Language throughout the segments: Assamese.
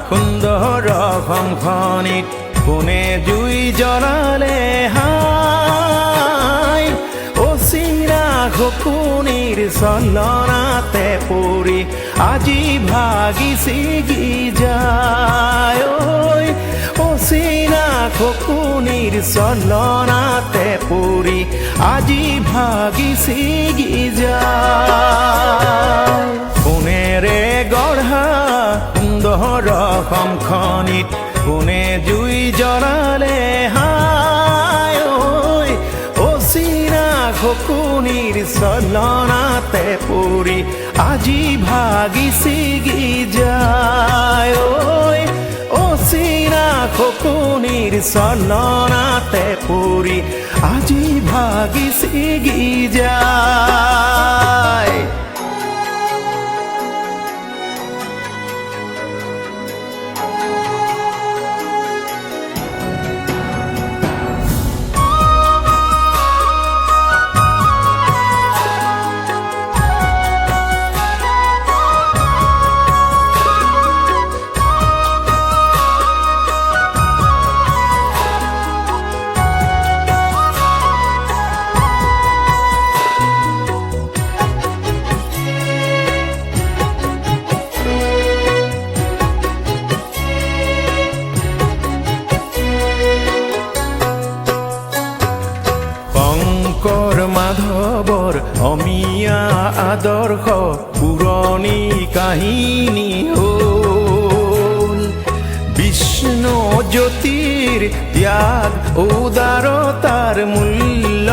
সুন্দৰ অসমখনিত কোনে জুই জ্বলালে হাই অচিনা শকুনিৰ চলনাতে পৰি আজি ভাগি ছিগি যায় অচিনা শকুনিৰ চলনাতে পৰি আজি ভাগি ছিগি যায় কোনেৰে গঢ়া সুন্দৰ অসমখনিত কোনে জুই জ্বলালে হাই অচিনা শকুনিৰ চলনাতে পৰি আজি ভাগি ছিগি যায় অচিনা শকুনিৰ চলনাতে পৰি আজি ভাগি ছিগি যায় শংকৰ মাধৱৰ অমিয়া আদৰ্শ পুৰণি কাহিনী হ'ল বিষ্ণু জ্যোতিৰ ত্যাগ উদাৰতাৰ মূল্য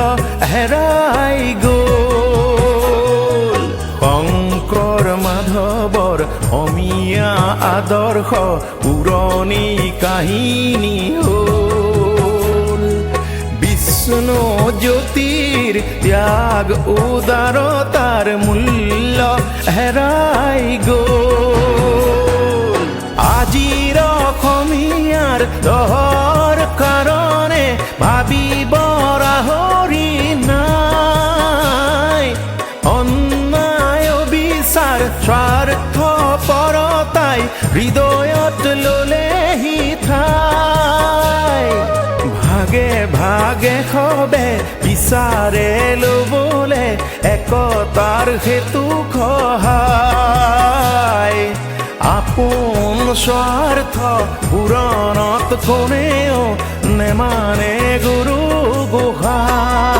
হেৰাই গ'ল শংকৰ মাধৱৰ অমিয়া আদৰ্শ পুৰণি কাহিনী হ'ল বিষ্ণু জ্যোতিৰ ত্যাগ উদাৰতাৰ মূল্য হেৰাই গ'ল আজিৰ অসমীয়াৰ দহৰ কাৰণে ভাবিব ৰাহৰি নাই অন্যায় বিচাৰ স্বাৰ্থপৰতাই হৃদয়ত ল'লেহি ঠাই ভাগে ভাগে সবে বিচাৰে ল'বলে একতাৰ হেতু সহায় আপোন স্বাৰ্থ পূৰণত কোনেও নেমানে গুৰু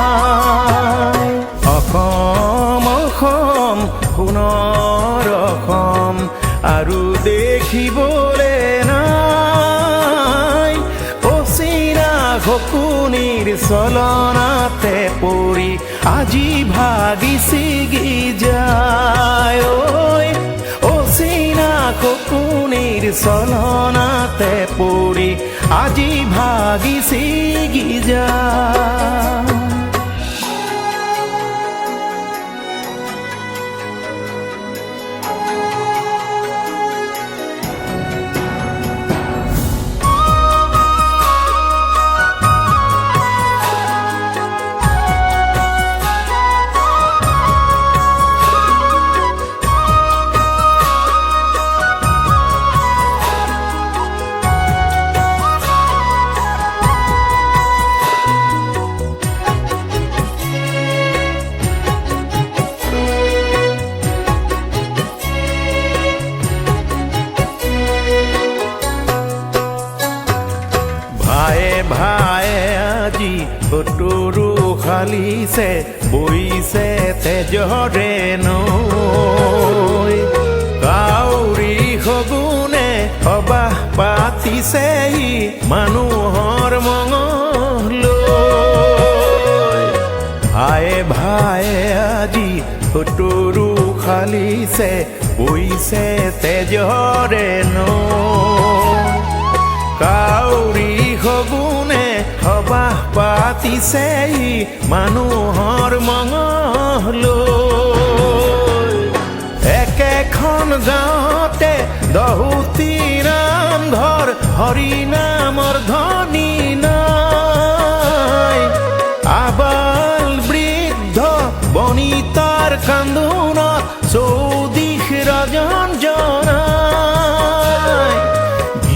গোহাঁই অসম অসম সোণৰ অসম আৰু দেখিবলে নাই অচিনা শকুনিৰ চলনাতে পৰি আজি ভাগি ছিগি যায় অচিনা শকুনিৰ চলনাতে পৰি আজি ভাগি ছিগি যায় ভায়ে আজি সতৰু খালিছে বৈছে তেজৰে নৈ কাউৰী সগুনে সবাহ পাতিছেহি মানুহৰ মঙলৈ ভায়ে ভায়ে আজি সুতুৰু খালিছে বৈছে তেজৰে নৈ কাউৰী সগুনে সবাহ পাতিছেহি মানুহৰ মঙলৈ একেখন গাঁৱতে দহোটি নামঘৰ হৰি নামৰ ধ্বনি নাই আবাল বৃদ্ধ বনিতাৰ কান্দোনত চৌদিশ ৰজন জনাই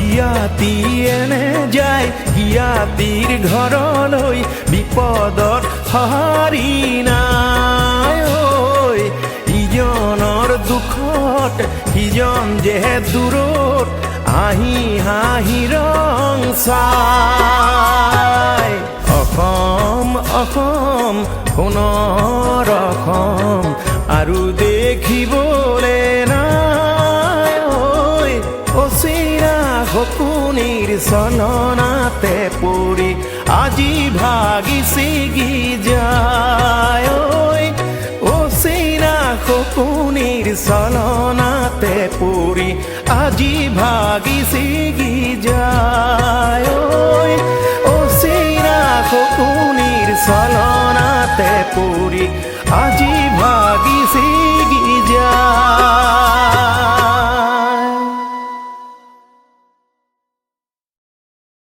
জ্ঞাতি এনে যায় জ্ঞাতিৰ ঘৰলৈ বিপদত সঁহাৰি নাই ঐ ইজনৰ দুখত সিজন যে দূৰত আহি হাঁহি ৰং চাই অসম অসম সোণৰ অসম আৰু দেখিবলৈ নাই ঐ অচিৰা সপোনিৰ চলনাতে পৰি আজি ভাগি ছিগি যায় ঐ অচিৰা সপোনিৰ চলনাতে পৰি আজি ভাগি ছিগি যায় ঐ অচিৰা সপোনিৰ চলনাতে পৰি আজি ভাগি ছিগি যায়